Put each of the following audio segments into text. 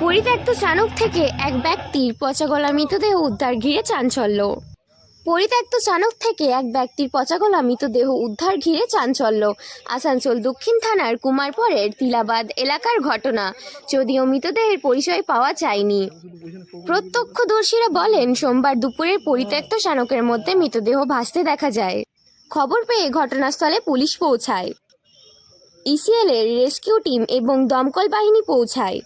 পরিত্যক্ত চানক থেকে এক ব্যক্তির পচাগলা মৃতদেহ উদ্ধার ঘিরে চাঞ্চল্য। পরিত্যক্ত চানক থেকে এক ব্যক্তির পচাগলা মৃতদেহ উদ্ধার ঘিরে চাঞ্চল্য। আসানসোল দক্ষিণ থানার কুমারপুরের তিলাবাদ এলাকার ঘটনা, যদিও মৃতদেহের পরিচয় পাওয়া যায়নি। প্রত্যক্ষদর্শীরা বলেন, সোমবার দুপুরে পরিত্যক্ত চানকের মধ্যে মৃতদেহ ভাসতে দেখা যায়। খবর পেয়ে ঘটনাস্থলে পুলিশ পৌঁছায়। ইসিএল এর রেস্কিউ টিম এবং দমকল বাহিনী পৌঁছায়।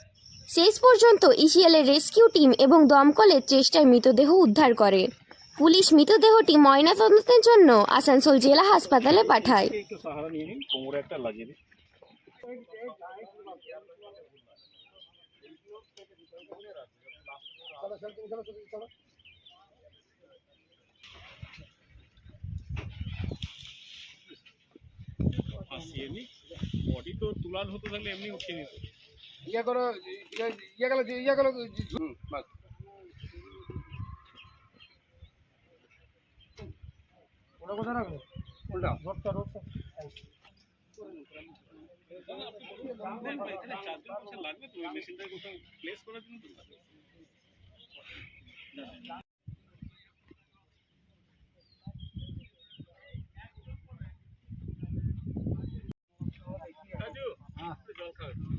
শেষ পর্যন্ত ইসিএল এর রেস্কিউ টিম এবং দমকলের চেষ্টায় মৃতদেহ উদ্ধার করে। পুলিশ মৃতদেহটি ময়নাতদন্তের জন্য আসানসোল জেলা হাসপাতালে পাঠায়। বডি তো তুলান হতো তাহলে এমনি উঠিয়ে নিত। ইয়া করো, ইয়া গেল বাস। ওটা কোথায় রাখবো? ওটা রোডটা লাগবে তো, ওই মেশিনটা কোথাও প্লেস করার জন্য তো লাগবে। রাজু, জল খাও।